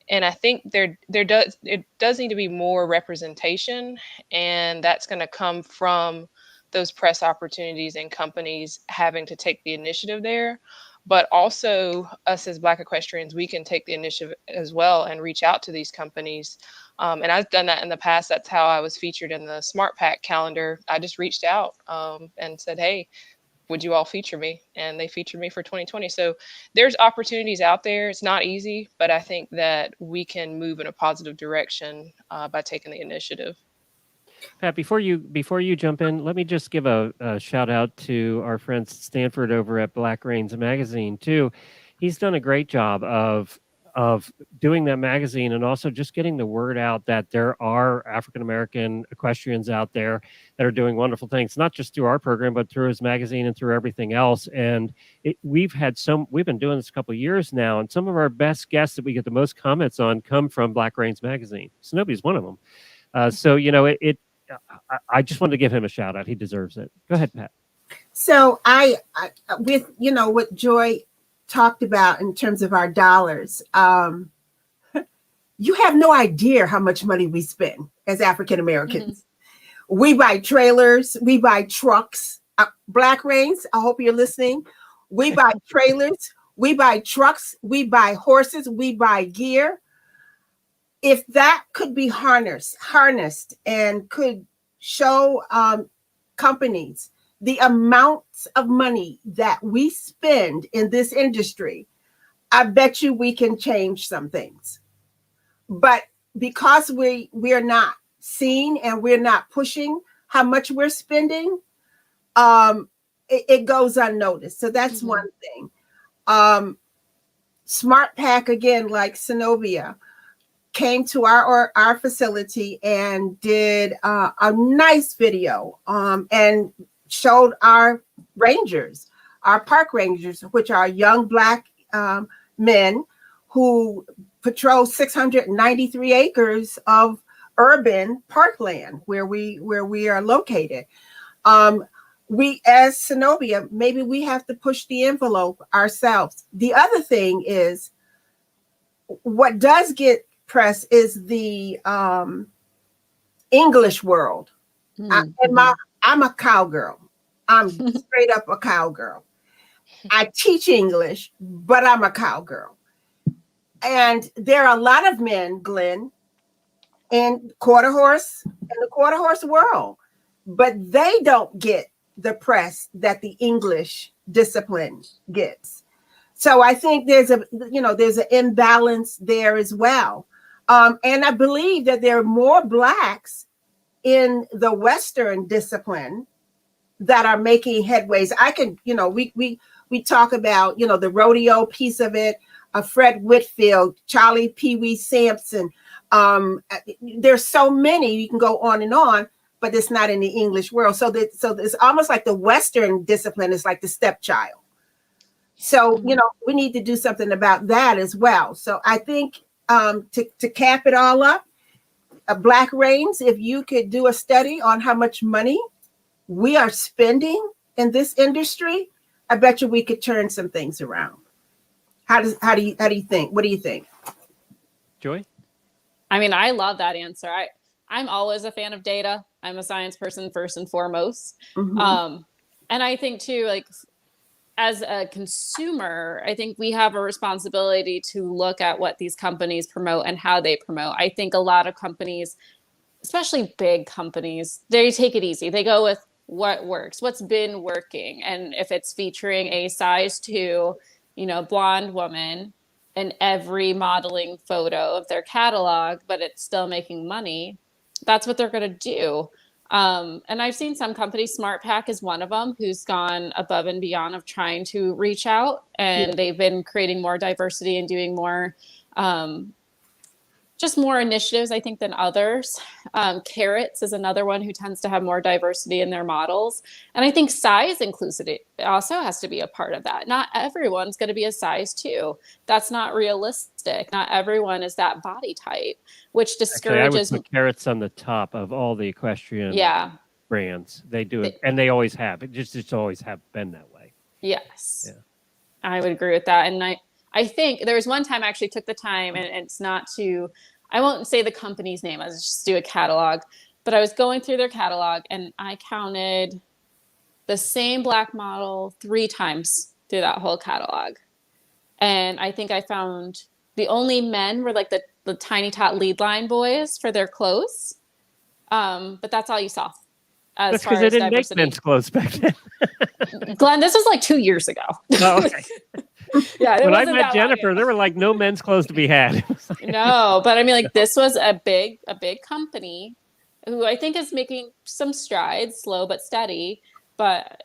And I think it does need to be more representation, and that's going to come from those press opportunities and companies having to take the initiative there. But also us as Black equestrians, we can take the initiative as well and reach out to these companies. And I've done that in the past. That's how I was featured in the Smart Pack calendar. I just reached out and said, hey, would you all feature me? And they featured me for 2020. So there's opportunities out there. It's not easy, but I think that we can move in a positive direction by taking the initiative. Pat, before you jump in, let me just give a shout out to our friend Stanford over at Black Reins Magazine too. He's done a great job of doing that magazine and also just getting the word out that there are African American equestrians out there that are doing wonderful things, not just through our program, but through his magazine and through everything else. And we've been doing this a couple of years now, and some of our best guests that we get the most comments on come from Black Reins Magazine. Scnobia is one of them. I just wanted to give him a shout out. He deserves it. Go ahead, Pat. So I with what Joy talked about in terms of our dollars, you have no idea how much money we spend as African Americans. Mm-hmm. We buy trailers, we buy trucks. Black Reins, I hope you're listening. We buy trailers, we buy trucks, we buy horses, we buy gear. If that could be harnessed and could show companies the amounts of money that we spend in this industry, I bet you we can change some things. But because we're not seeing and we're not pushing how much we're spending, it goes unnoticed. So that's one thing. Smart Pack, again, like Scnobia, came to our facility and did a nice video and showed our rangers, our park rangers, which are young Black men who patrol 693 acres of urban parkland where we are located. We, as Scnobia, maybe we have to push the envelope ourselves. The other thing is, what does get press is the English world. Mm-hmm. I'm a cowgirl. I'm straight up a cowgirl. I teach English, but I'm a cowgirl. And there are a lot of men, Glenn, in the quarter horse world, but they don't get the press that the English discipline gets. So I think there's an imbalance there as well. And I believe that there are more Blacks in the Western discipline that are making headways. I can, we talk about, the rodeo piece of it, Fred Whitfield, Charlie Pee Wee Sampson. There's so many, you can go on, but it's not in the English world. So it's almost like the Western discipline is like the stepchild. So, we need to do something about that as well. So I think to cap it all up, Black Reins, if you could do a study on how much money we are spending in this industry, I bet you we could turn some things around. How do you think? What do you think? Joy? I mean, I love that answer. I'm always a fan of data. I'm a science person first and foremost. Mm-hmm. And I think too, like, as a consumer, I think we have a responsibility to look at what these companies promote and how they promote. I think a lot of companies, especially big companies, they take it easy. They go with what works, what's been working. And if it's featuring a size 2, blonde woman in every modeling photo of their catalog, but it's still making money, that's what they're going to do. And I've seen some companies, SmartPack is one of them, who's gone above and beyond of trying to reach out, and they've been creating more diversity and doing more, just more initiatives, I think, than others. Carrots is another one who tends to have more diversity in their models. And I think size inclusivity also has to be a part of that. Not everyone's going to be a size 2. That's not realistic. Not everyone is that body type, which discourages. I would put Carrots on the top of all the equestrian brands. They do it, and they always have. It just always have been that way. Yes. Yeah. I would agree with that. And I think there was one time I actually took the time, and it's not to, I won't say the company's name, I was just do a catalog, but I was going through their catalog and I counted the same Black model 3 times through that whole catalog. And I think I found the only men were like the tiny tot lead line boys for their clothes. But that's all you saw. That's because they didn't make men's clothes back then. Glenn, this was like 2 years ago. Oh, okay. Yeah, when I met Jennifer, there were like no men's clothes to be had. No, but I mean, like, this was a big company who I think is making some strides, slow but steady. But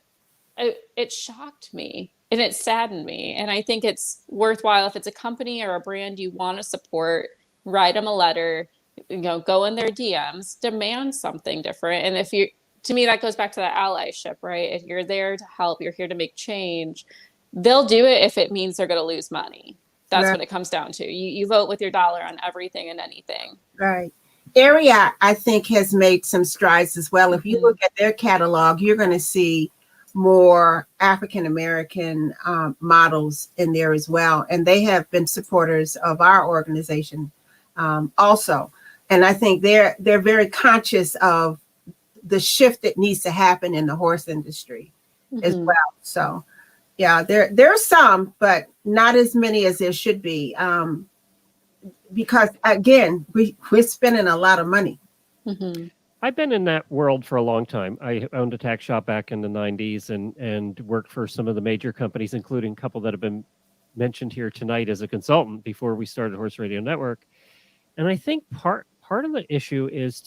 it shocked me and it saddened me. And I think it's worthwhile, if it's a company or a brand you want to support, write them a letter, go in their DMs, demand something different. And to me, that goes back to that allyship, right? If you're there to help, you're here to make change. They'll do it if it means they're going to lose money. That's what it comes down to. You vote with your dollar on everything and anything. Right. Area, I think, has made some strides as well. If you look at their catalog, you're going to see more African-American models in there as well. And they have been supporters of our organization also. And I think they're very conscious of the shift that needs to happen in the horse industry as well. So, yeah, there are some, but not as many as there should be. Because, again, we're spending a lot of money. Mm-hmm. I've been in that world for a long time. I owned a tack shop back in the 90s and worked for some of the major companies, including a couple that have been mentioned here tonight as a consultant before we started Horse Radio Network. And I think part of the issue is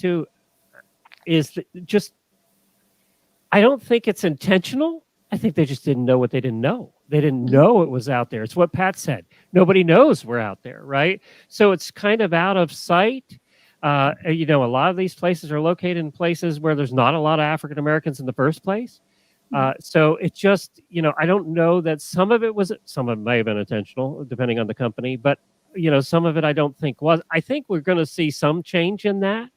I don't think it's intentional. I think they just didn't know what they didn't know. They didn't know it was out there. It's what Pat said. Nobody knows we're out there, right? So it's kind of out of sight. A lot of these places are located in places where there's not a lot of African Americans in the first place. So it just, I don't know that some of it may have been intentional, depending on the company, but some of it I don't think was. I think we're going to see some change in that,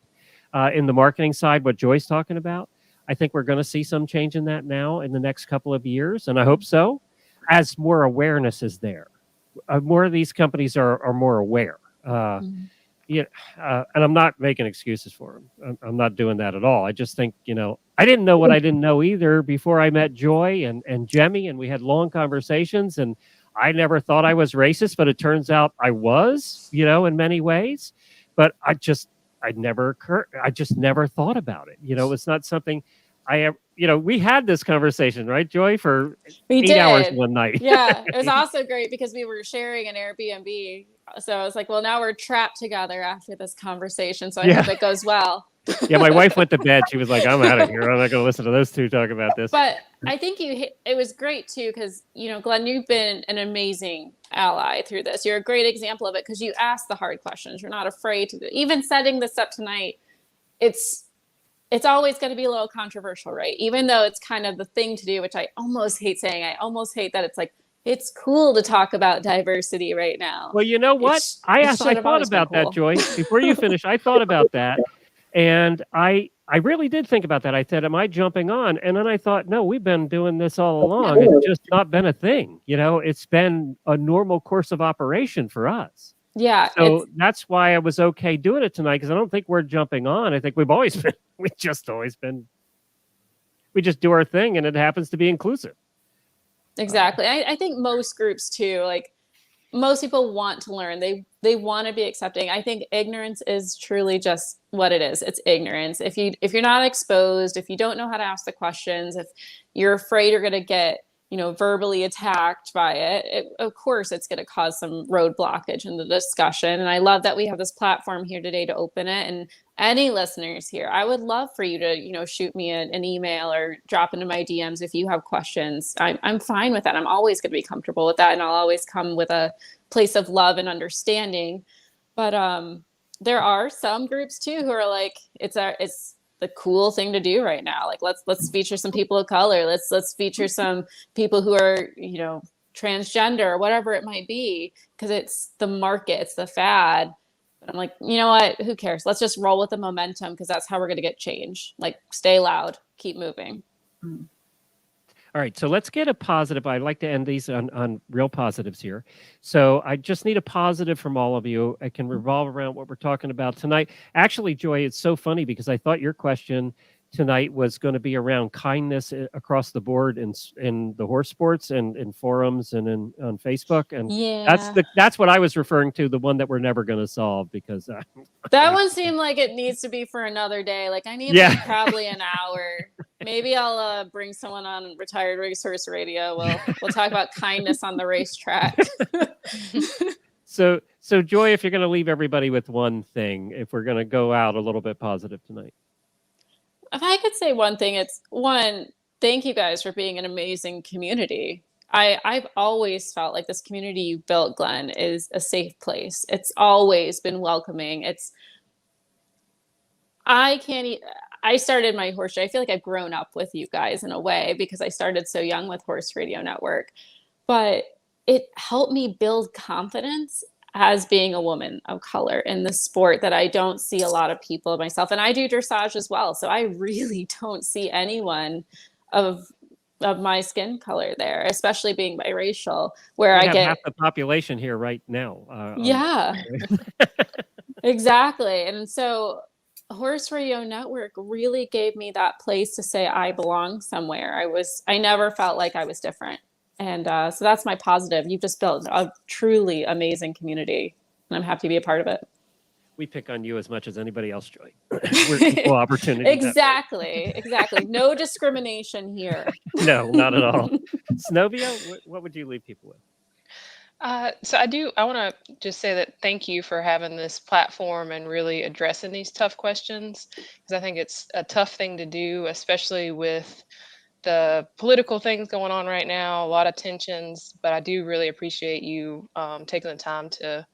in the marketing side, what Joy's talking about. I think we're going to see some change in that now in the next couple of years, and I hope so, as more awareness is there. More of these companies are more aware. And I'm not making excuses for them. I'm not doing that at all. I just think, I didn't know what I didn't know either before I met Joy and Jemmy, and we had long conversations, and I never thought I was racist, but it turns out I was, in many ways. But I just never thought about it. It's not something we had this conversation, right, Joy, for We 8 hours did. one night. Yeah, it was also great because we were sharing an Airbnb. So I was like, well, now we're trapped together after this conversation. So I hope it goes well. Yeah, my wife went to bed. She was like, I'm out of here. I'm not going to listen to those two talk about this. But I think it was great too, because, Glenn, you've been an amazing ally through this. You're a great example of it because you ask the hard questions. You're not afraid to, even setting this up tonight. It's always going to be a little controversial, right? Even though it's kind of the thing to do, which I almost hate saying. I almost hate that it's like, it's cool to talk about diversity right now. Well, you know what? I thought about that, Joy. Before you finish, I thought about that. And I really did think about that. I said, am I jumping on? And then I thought, no, we've been doing this all along. It's just not been a thing. It's been a normal course of operation for us. Yeah. So that's why I was okay doing it tonight, because I don't think we're jumping on. I think we just do our thing, and it happens to be inclusive. Exactly. I think most groups too, like most people want to learn. They want to be accepting. I think ignorance is truly just what it is. It's ignorance. If you're not exposed, if you don't know how to ask the questions, if you're afraid you're going to get, verbally attacked by it, of course it's going to cause some road blockage in the discussion. And I love that we have this platform here today to open it. And any listeners here, I would love for you to, shoot me an email or drop into my DMs if you have questions. I'm fine with that. I'm always going to be comfortable with that. And I'll always come with a place of love and understanding. But there are some groups too who are like, it's the cool thing to do right now. Like let's feature some people of color. Let's feature some people who are, transgender or whatever it might be, because it's the market, it's the fad. But I'm like, you know what? Who cares? Let's just roll with the momentum, because that's how we're going to get change. Like, stay loud, keep moving. All right, so let's get a positive. I'd like to end these on real positives here. So I just need a positive from all of you. It can revolve around what we're talking about tonight. Actually, Joy, it's so funny because I thought your question tonight was going to be around kindness across the board in the horse sports and in forums and on Facebook. And that's what I was referring to, the one that we're never going to solve, because that one seemed like it needs to be for another day. Like I need like probably an hour. Maybe I'll bring someone on Retired Racehorse Radio. We'll talk about kindness on the racetrack. So Joy, if you're going to leave everybody with one thing, if we're going to go out a little bit positive tonight. If I could say one thing, it's one, thank you guys for being an amazing community. I've always felt like this community you built, Glenn, is a safe place. It's always been welcoming. I started my horse show. I feel like I've grown up with you guys in a way, because I started so young with Horse Radio Network, but it helped me build confidence as being a woman of color in the sport that I don't see a lot of people myself. And I do dressage as well. So I really don't see anyone of my skin color there, especially being biracial, where I get half the population here right now. Exactly. And so Horse Radio Network really gave me that place to say I belong somewhere. I never felt like I was different. And so that's my positive. You've just built a truly amazing community, and I'm happy to be a part of it. We pick on you as much as anybody else, Joy. We're equal opportunity. Exactly. No discrimination here. No, not at all. Scnobia, what would you leave people with? So I want to just say that thank you for having this platform and really addressing these tough questions, because I think it's a tough thing to do, especially with the political things going on right now, a lot of tensions. But I do really appreciate you taking the time to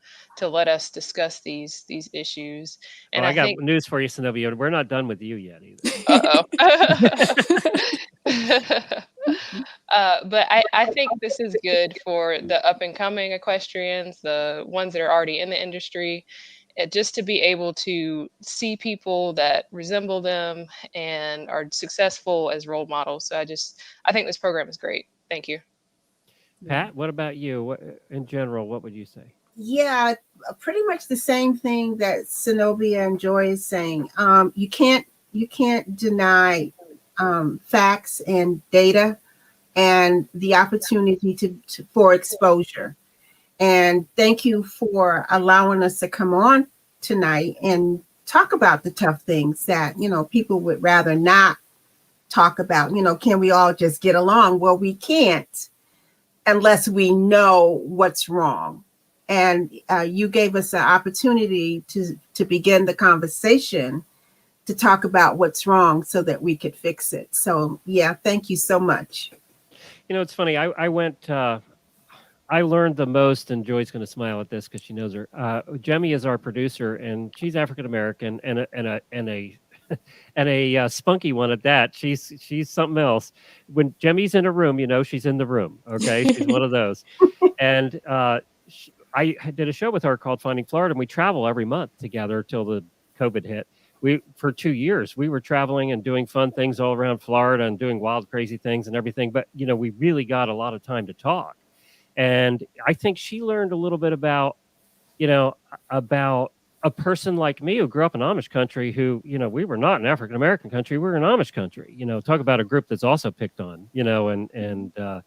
let us discuss these issues. And I got news for you, Scnobia. We're not done with you yet either. But I think this is good for the up and coming equestrians, the ones that are already in the industry, just to be able to see people that resemble them and are successful as role models. So I think this program is great. Thank you. Pat, what about you? In general, what would you say? Yeah, pretty much the same thing that Scnobia and Joy is saying. You can't deny facts and data and the opportunity for exposure. And thank you for allowing us to come on tonight and talk about the tough things that, people would rather not talk about, can we all just get along? Well, we can't unless we know what's wrong. And you gave us an opportunity to begin the conversation to talk about what's wrong so that we could fix it. So, yeah, thank you so much. It's funny. I went, I learned the most, and Joy's going to smile at this because she knows her. Jemmy is our producer, and she's African American and a spunky one at that. She's something else. When Jemmy's in a room, she's in the room. Okay, she's one of those. And I did a show with her called Finding Florida, and we travel every month together till the COVID hit. For 2 years, we were traveling and doing fun things all around Florida and doing wild, crazy things and everything. But, we really got a lot of time to talk. And I think she learned a little bit about a person like me who grew up in Amish country who, we were not an African American country. We were an Amish country, talk about a group that's also picked on, and a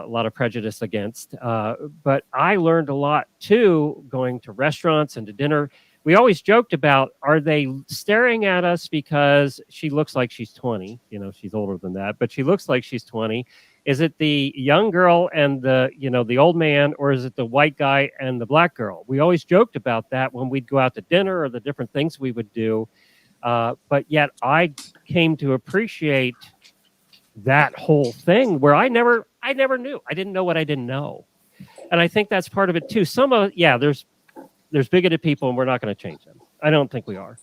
lot of prejudice against. But I learned a lot, too, going to restaurants and to dinner. We always joked about, are they staring at us because she looks like she's 20? She's older than that, but she looks like she's 20. Is it the young girl and the old man, or is it the white guy and the black girl? We always joked about that when we'd go out to dinner or the different things we would do. But yet I came to appreciate that whole thing where I never knew. I didn't know what I didn't know. And I think that's part of it too. There's bigoted people, and we're not going to change them. I don't think we are.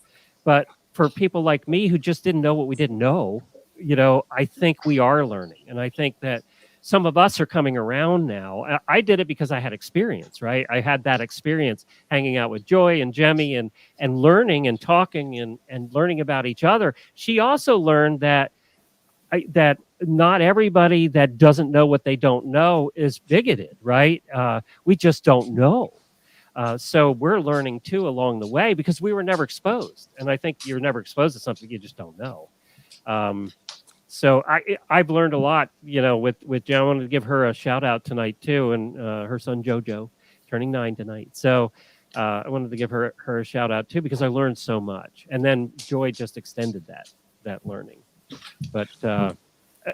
But for people like me who just didn't know what we didn't know, I think we are learning. And I think that some of us are coming around now. I did it because I had experience, right? I had that experience hanging out with Joy and Jemmy and learning and talking and learning about each other. She also learned that not everybody that doesn't know what they don't know is bigoted, right? We just don't know. So we're learning too along the way because we were never exposed. And I think you're never exposed to something you just don't know. So I've learned a lot, with Jen. I wanted to give her a shout out tonight too. And her son, Jojo, turning 9 tonight. So I wanted to give her a shout out too, because I learned so much. And then Joy just extended that learning. But,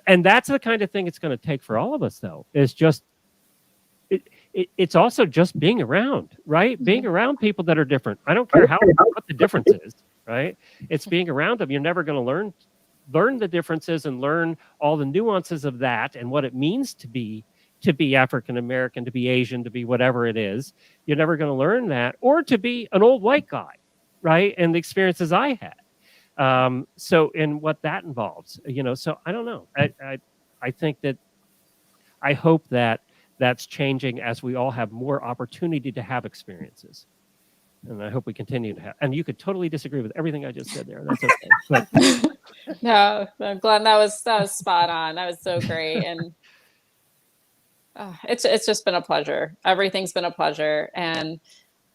and that's the kind of thing it's going to take for all of us though, is just, it's also just being around, right? Being around people that are different. I don't care what the difference is, right? It's being around them. You're never going to learn the differences and learn all the nuances of that and what it means to be African American, to be Asian, to be whatever it is. You're never going to learn that, or to be an old white guy, right? And the experiences I had. So in what that involves, so I don't know. I think that I hope that that's changing as we all have more opportunity to have experiences. And I hope we continue to have. And you could totally disagree with everything I just said there. That's okay. But, no, Glenn, that was spot on. That was so great. And it's just been a pleasure. Everything's been a pleasure. And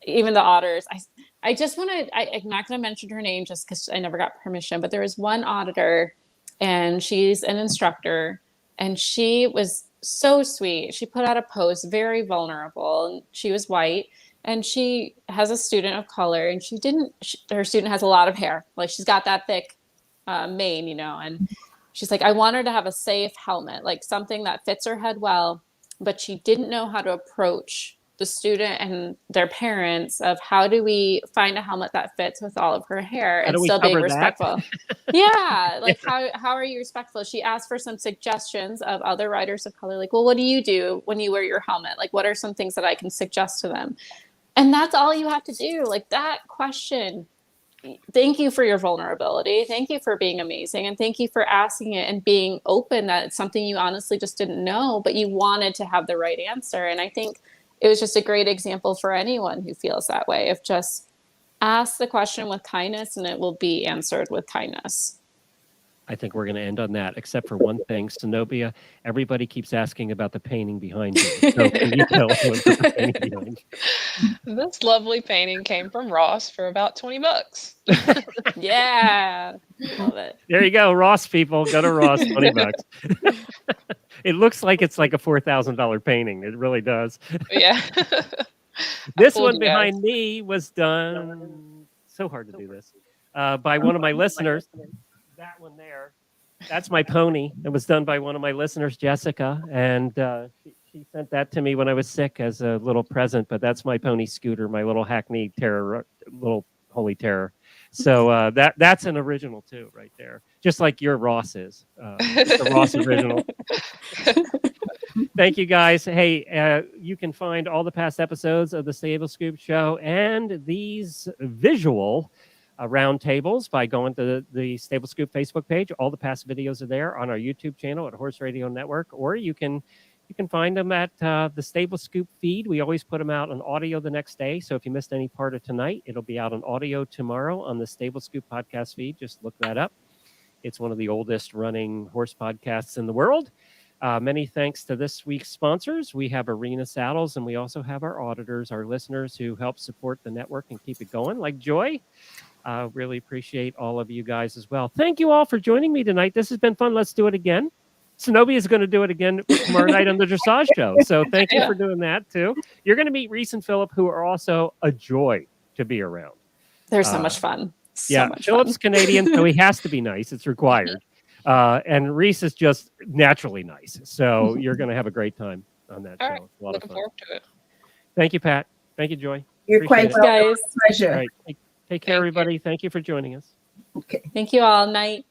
even the auditors, I just want to, I'm not going to mention her name just because I never got permission, but there was one auditor and she's an instructor and she was so sweet. She put out a post, very vulnerable, and she was white, and she has a student of color, and her student has a lot of hair. Like she's got that thick mane, and she's like, I want her to have a safe helmet, like something that fits her head well, but she didn't know how to approach the student and their parents of how do we find a helmet that fits with all of her hair and still being respectful. Yeah. Like how are you respectful? She asked for some suggestions of other riders of color. Like, well, what do you do when you wear your helmet? Like, what are some things that I can suggest to them? And that's all you have to do. Like that question. Thank you for your vulnerability. Thank you for being amazing. And thank you for asking it and being open that it's something you honestly just didn't know, but you wanted to have the right answer. And I think it was just a great example for anyone who feels that way, of just ask the question with kindness and it will be answered with kindness. I think we're going to end on that, except for one thing, Scnobia. Everybody keeps asking about the painting behind you. So can you tell us what the painting behind you? This lovely painting came from Ross for about $20. Yeah, love it. There you go, Ross people. Go to Ross, $20. It looks like it's like a $4,000 painting. It really does. Yeah. This one behind me was done. So hard to do this by one of my listeners. That one there That's my pony. It was done by one of my listeners, Jessica, and she sent that to me when I was sick as a little present. But that's my pony Scooter, my little Hackney Terror, little Holy Terror. So that's an original too, right there. Just like your Ross is, the Ross original. Thank you, guys. Hey, you can find all the past episodes of the Stable Scoop Show and these visual roundtables by going to the Stable Scoop Facebook page. All the past videos are there on our YouTube channel at Horse Radio Network, or you can find them at the Stable Scoop feed. We always put them out on audio the next day. So if you missed any part of tonight, it'll be out on audio tomorrow on the Stable Scoop podcast feed. Just look that up. It's one of the oldest running horse podcasts in the world. Many thanks to this week's sponsors. We have Arena Saddles, and we also have our auditors, our listeners who help support the network and keep it going, like Joy. Really appreciate all of you guys as well. Thank you all for joining me tonight. This has been fun. Let's do it again. Scnobia is going to do it again tomorrow night on the Dressage Show. So thank you for doing that too. You're going to meet Reese and Philip, who are also a joy to be around. They're so much fun. Philip's Canadian, so he has to be nice. It's required. And Reese is just naturally nice. So you're going to have a great time on that show. Right. A lot Looking of fun. forward to it. Thank you, Pat. Thank you, Joy. You're Appreciate quite it. welcome. Guys. Pleasure. All right. Take care, everybody. Thank you for joining us. Okay. Thank you all. Night.